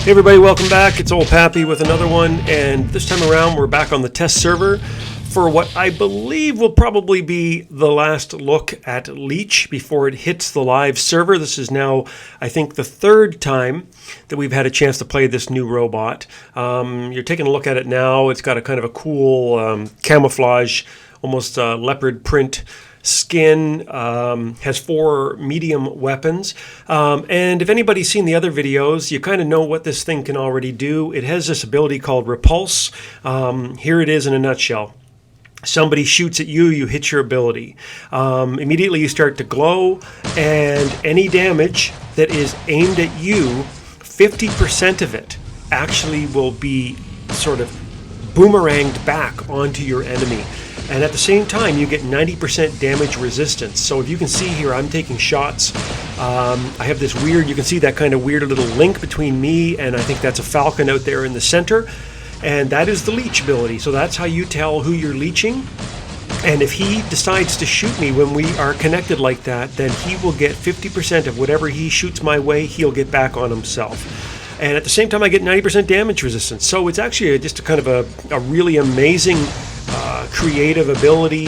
Hey everybody, welcome back. It's old Pappy with another one, and this time around we're back on the test server for what I believe will probably be the last look at Leech before it hits the live server. This is now, I think, the third time that we've had a chance to play this new robot. You're taking a look at it now. It's got a kind of a cool camouflage, almost leopard print skin, has 4 medium weapons, and if anybody's seen the other videos, you kind of know what this thing can already do. It has this ability called repulse. Here it is in a nutshell. Somebody shoots at you, you hit your ability. Immediately you start to glow, and any damage that is aimed at you, 50% of it actually will be sort of boomeranged back onto your enemy. And at the same time, you get 90% damage resistance. So if you can see here, I'm taking shots. I have this weird, you can see that kind of weird little link between me and I think that's a falcon out there in the center. And that is the leech ability. So that's how you tell who you're leeching. And if he decides to shoot me when we are connected like that, then he will get 50% of whatever he shoots my way, he'll get back on himself. And at the same time, I get 90% damage resistance. So it's actually just a kind of a really amazing creative ability,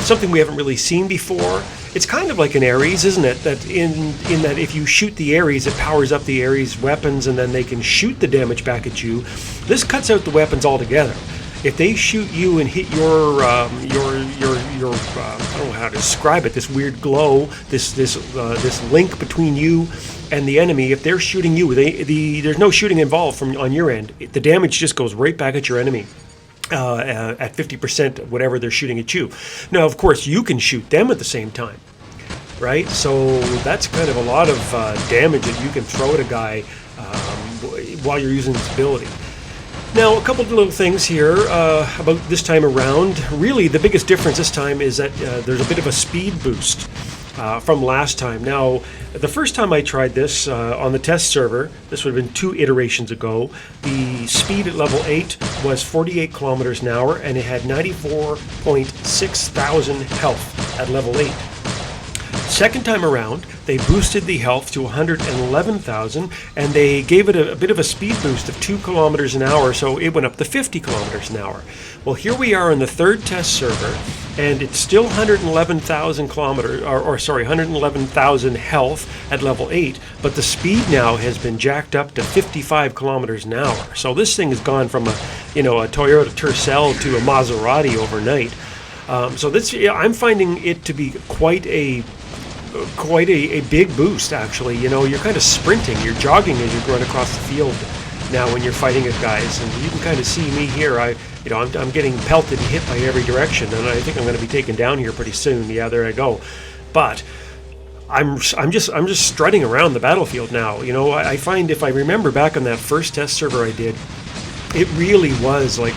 something we haven't really seen before. It's kind of like an Ares, isn't it? That in that if you shoot the Ares, it powers up the Ares weapons, and then they can shoot the damage back at you. This cuts out the weapons altogether. If they shoot you and hit your I don't know how to describe it, this weird glow, this link between you and the enemy, if they're shooting you, there's no shooting involved on your end. The damage just goes right back at your enemy. At 50% whatever they're shooting at you. Now, of course, you can shoot them at the same time, right? So that's kind of a lot of damage that you can throw at a guy while you're using this ability. Now, a couple of little things here about this time around. Really, the biggest difference this time is that there's a bit of a speed boost from last time. Now, the first time I tried this on the test server, this would have been 2 iterations ago, the speed at level 8 was 48 kilometers an hour, and it had 94.6 thousand health at level 8. Second time around, they boosted the health to 111,000, and they gave it a bit of a speed boost of 2 kilometers an hour, so it went up to 50 kilometers an hour. Well, here we are on the third test server, and it's still 111,000 kilometers, or sorry, 111,000 health at level 8, but the speed now has been jacked up to 55 kilometers an hour. So this thing has gone from a Toyota Tercel to a Maserati overnight. So this, I'm finding it to be quite a big boost, actually. You're kind of sprinting, you're jogging as you run across the field now when you're fighting at guys, and you can kind of see me here. I'm getting pelted and hit by every direction, and I think I'm going to be taken down here pretty soon. Yeah, there I go. But I'm just strutting around the battlefield now. I find, if I remember back on that first test server I did, it really was like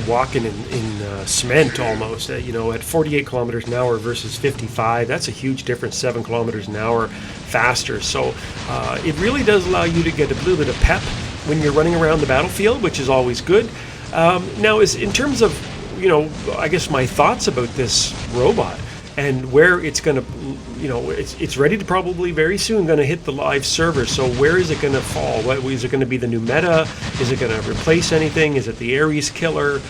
walking in cement almost. At 48 kilometers an hour versus 55, that's a huge difference. 7 kilometers an hour faster. So it really does allow you to get a little bit of pep when you're running around the battlefield, which is always good. Now, in terms of I guess my thoughts about this robot and where it's going to, it's ready to probably very soon going to hit the live server. So where is it going to fall? Is it going to be the new meta? Is it going to replace anything? Is it the Ares killer?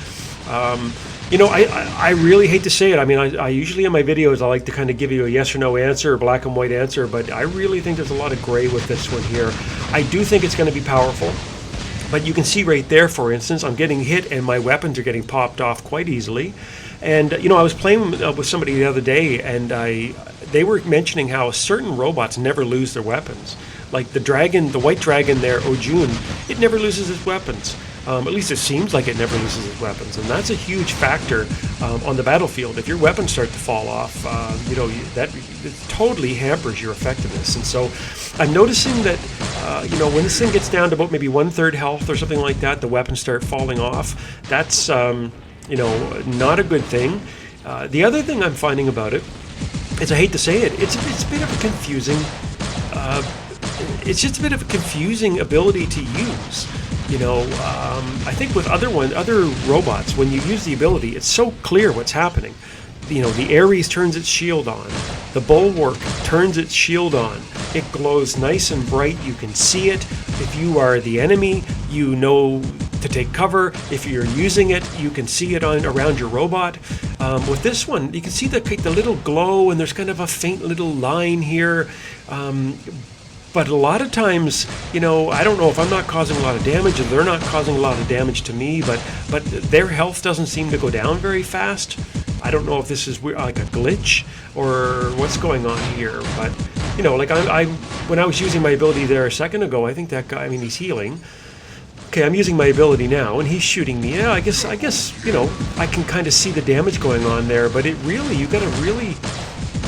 I really hate to say it. I mean, I usually in my videos I like to kind of give you a yes or no answer, a black and white answer, but I really think there's a lot of gray with this one here. I do think it's going to be powerful. But you can see right there, for instance, I'm getting hit and my weapons are getting popped off quite easily. And, I was playing with somebody the other day, and they were mentioning how certain robots never lose their weapons. Like the white dragon there, Ojun, it never loses its weapons. At least it seems like it never loses its weapons. And that's a huge factor on the battlefield. If your weapons start to fall off, that totally hampers your effectiveness. And so I'm noticing that, when this thing gets down to about maybe 1/3 health or something like that, the weapons start falling off. That's, not a good thing. The other thing I'm finding about it is, I hate to say it, it's a bit of a confusing, it's just a bit of a confusing ability to use. I think with other robots, when you use the ability, it's so clear what's happening. the Ares turns its shield on. The Bulwark turns its shield on. It glows nice and bright. You can see it. If you are the enemy, you know to take cover. If you're using it, you can see it around your robot. With this one, you can see the little glow, and there's kind of a faint little line here. But a lot of times, I don't know if I'm not causing a lot of damage, or they're not causing a lot of damage to me, but their health doesn't seem to go down very fast. I don't know if this is like a glitch or what's going on here, but like I when I was using my ability there a second ago, I think that guy, he's healing. Okay, I'm using my ability now, and he's shooting me. Yeah, I guess I can kind of see the damage going on there, but you got to really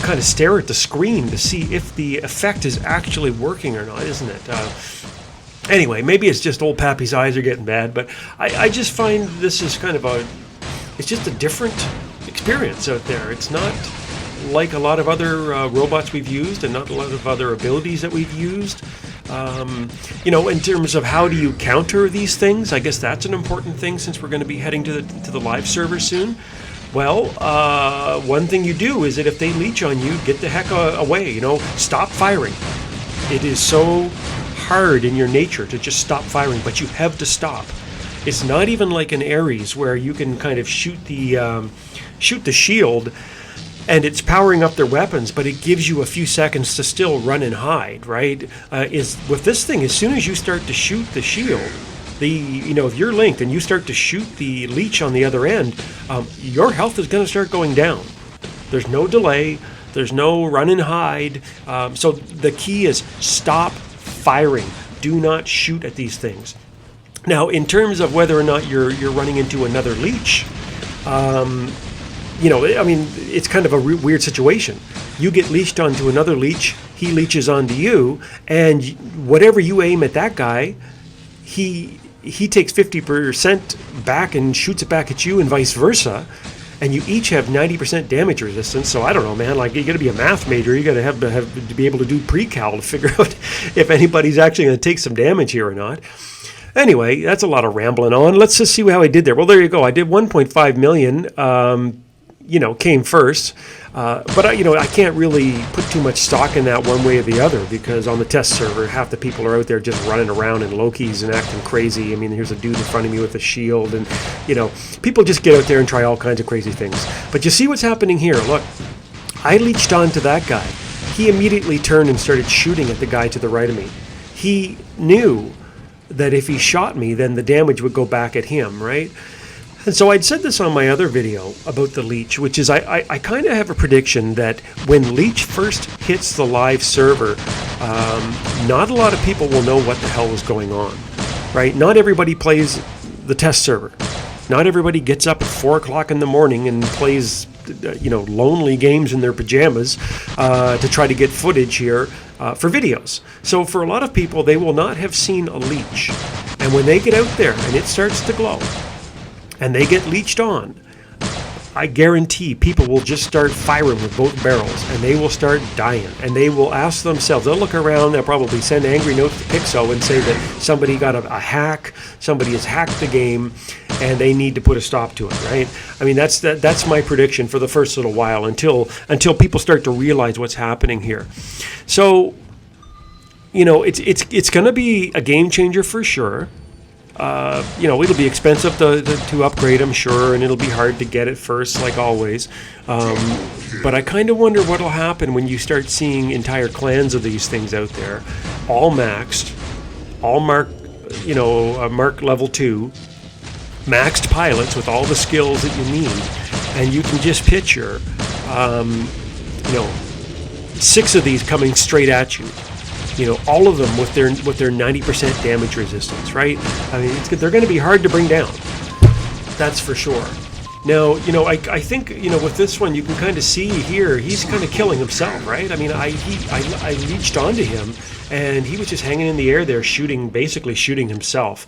kind of stare at the screen to see if the effect is actually working or not, isn't it? Anyway, maybe it's just old Pappy's eyes are getting bad, but I just find this is it's just a different experience out there. It's not like a lot of other robots we've used, and not a lot of other abilities that we've used. In terms of how do you counter these things, I guess that's an important thing, since we're going to be heading to the live server soon. Well, one thing you do is that if they leech on you, get the heck away, stop firing. It is so hard in your nature to just stop firing, but you have to stop. It's not even like an Ares where you can kind of shoot the shield and it's powering up their weapons, but it gives you a few seconds to still run and hide, right? With this thing, as soon as you start to shoot the shield, if you're linked and you start to shoot the leech on the other end, your health is going to start going down. There's no delay. There's no run and hide. So the key is stop firing. Do not shoot at these things. Now, in terms of whether or not you're running into another leech, it's kind of a weird situation. You get leeched onto another leech, he leeches onto you, and whatever you aim at that guy, he takes 50% back and shoots it back at you, and vice versa. And you each have 90% damage resistance. So I don't know, man. Like, you got to be a math major. You got to have to be able to do pre-cal to figure out if anybody's actually going to take some damage here or not. Anyway, that's a lot of rambling on. Let's just see how I did there. Well, there you go. I did 1.5 million. Came first. But I can't really put too much stock in that one way or the other, because on the test server, half the people are out there just running around in Lokis and acting crazy. Here's a dude in front of me with a shield, and people just get out there and try all kinds of crazy things. But you see what's happening here. Look, I leeched onto that guy. He immediately turned and started shooting at the guy to the right of me. He knew that if he shot me, then the damage would go back at him, right? And so I'd said this on my other video about the Leech, which is I kind of have a prediction that when Leech first hits the live server, not a lot of people will know what the hell is going on, right? Not everybody plays the test server. Not everybody gets up at 4 o'clock in the morning and plays, lonely games in their pajamas to try to get footage here for videos. So for a lot of people, they will not have seen a Leech. And when they get out there and it starts to glow, and they get leeched on, I guarantee people will just start firing with both barrels, and they will start dying. And they will ask themselves, they'll look around, they'll probably send angry notes to Pixo and say that somebody got a hack, somebody has hacked the game, and they need to put a stop to it, right? That's my prediction for the first little while, until people start to realize what's happening here. So, it's going to be a game changer for sure. It'll be expensive to upgrade, I'm sure, and it'll be hard to get at first, like always. But I kind of wonder what'll happen when you start seeing entire clans of these things out there, all maxed, all mark level 2, maxed pilots with all the skills that you need, and you can just picture, 6 of these coming straight at you. All of them with their 90% damage resistance, right? They're going to be hard to bring down. That's for sure. Now, I think, with this one, you can kind of see here, he's kind of killing himself, right? I reached onto him, and he was just hanging in the air there, basically shooting himself.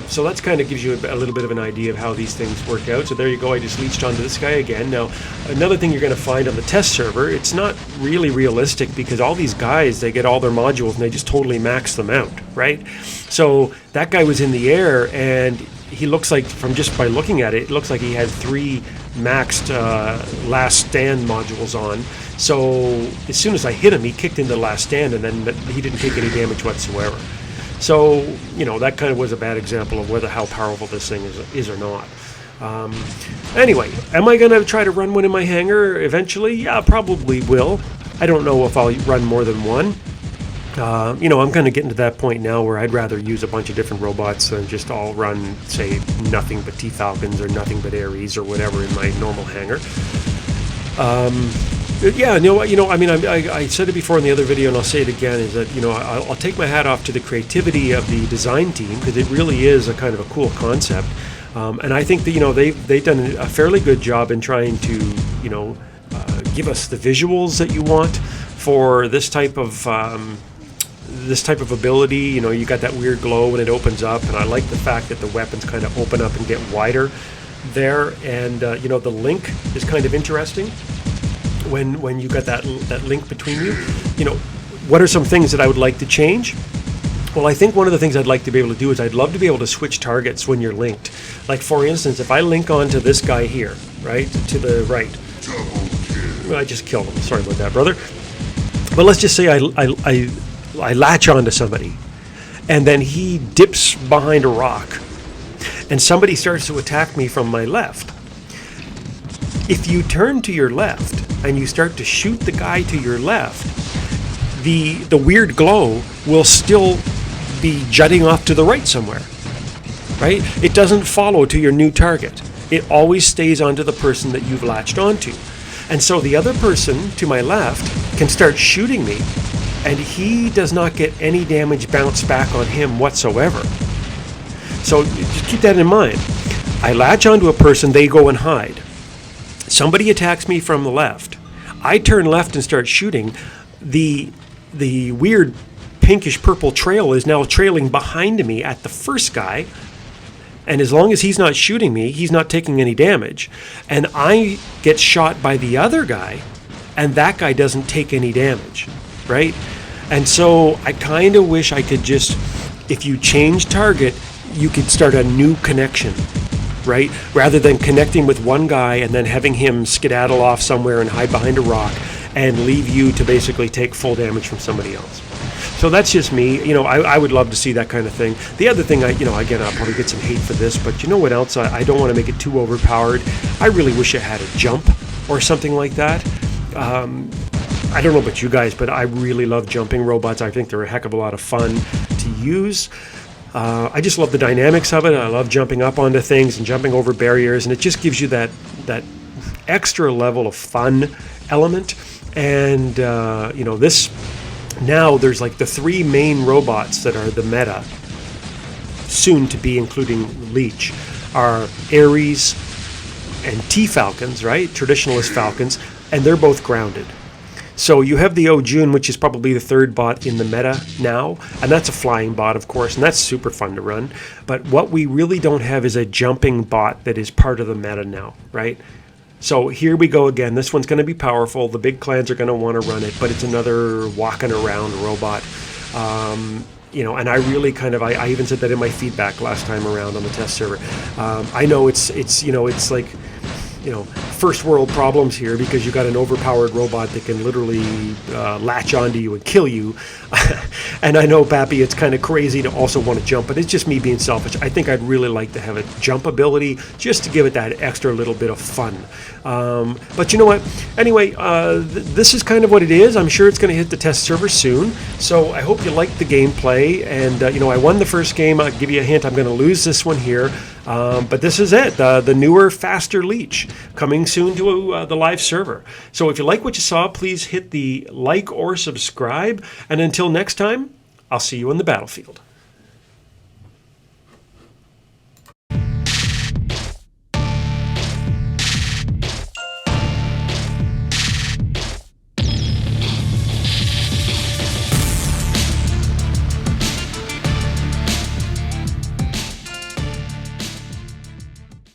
So that's kind of gives you a little bit of an idea of how these things work out. So there you go, I just leeched onto this guy again. Now, another thing you're going to find on the test server, it's not really realistic, because all these guys, they get all their modules, and they just totally max them out, right? So that guy was in the air, and he looks like, from just by looking at it, it looks like he had 3 maxed last stand modules on. So as soon as I hit him, he kicked into the last stand, and then he didn't take any damage whatsoever. So, that kind of was a bad example of how powerful this thing is or not. Anyway, am I going to try to run one in my hangar eventually? Yeah, probably will. I don't know if I'll run more than one. I'm kind of getting to that point now where I'd rather use a bunch of different robots than just all run, say, nothing but T-Falcons or nothing but Ares or whatever in my normal hangar. I said it before in the other video, and I'll say it again, is that, I'll take my hat off to the creativity of the design team, because it really is a kind of a cool concept. And I think that, they've done a fairly good job in trying to, give us the visuals that you want for this type of ability. You got that weird glow when it opens up, and I like the fact that the weapons kind of open up and get wider there. And, the link is kind of interesting. When you got that link between you, what are some things that I would like to change? Well, I think one of the things I'd like to be able to do is I'd love to be able to switch targets when you're linked. Like, for instance, if I link onto this guy here, right, to the right. Well, I just killed him. Sorry about that, brother. But let's just say I latch onto somebody, and then he dips behind a rock, and somebody starts to attack me from my left. If you turn to your left and you start to shoot the guy to your left, the weird glow will still be jutting off to the right somewhere, right? It doesn't follow to your new target. It always stays onto the person that you've latched onto. And so the other person to my left can start shooting me, and he does not get any damage bounced back on him whatsoever. So just keep that in mind. I latch onto a person, they go and hide. Somebody attacks me from the left. I turn left and start shooting. The weird pinkish purple trail is now trailing behind me at the first guy. And as long as he's not shooting me, he's not taking any damage. And I get shot by the other guy, and that guy doesn't take any damage, right? And so I kind of wish I could just, if you change target, you could start a new connection, right? Rather than connecting with one guy and then having him skedaddle off somewhere and hide behind a rock and leave you to basically take full damage from somebody else. So that's just me. I would love to see that kind of thing. The other thing, again, I'll probably get some hate for this, but you know what else? I don't want to make it too overpowered. I really wish it had a jump or something like that. I don't know about you guys, but I really love jumping robots. I think they're a heck of a lot of fun to use. I just love the dynamics of it. I love jumping up onto things and jumping over barriers, and it just gives you that extra level of fun element. And this now there's like the three main robots that are the meta, soon to be including Leech, are Ares and T-Falcons, right? Traditionalist Falcons, and they're both grounded. So you have the Ojun, which is probably the third bot in the meta now, and that's a flying bot, of course, and that's super fun to run. But what we really don't have is a jumping bot that is part of the meta now, right? So here we go again. This one's going to be powerful. The big clans are going to want to run it, but it's another walking around robot. And I really I even said that in my feedback last time around on the test server. I know it's like, first world problems here because you got an overpowered robot that can literally latch onto you and kill you. And I know, Pappy, it's kind of crazy to also want to jump, but it's just me being selfish. I think I'd really like to have a jump ability just to give it that extra little bit of fun. But you know what? Anyway, this is kind of what it is. I'm sure it's going to hit the test server soon. So I hope you liked the gameplay. And, I won the first game. I'll give you a hint. I'm going to lose this one here. But this is it. The newer, faster Leech coming soon to the live server. So if you like what you saw, please hit the like or subscribe. And until next time, I'll see you on the battlefield.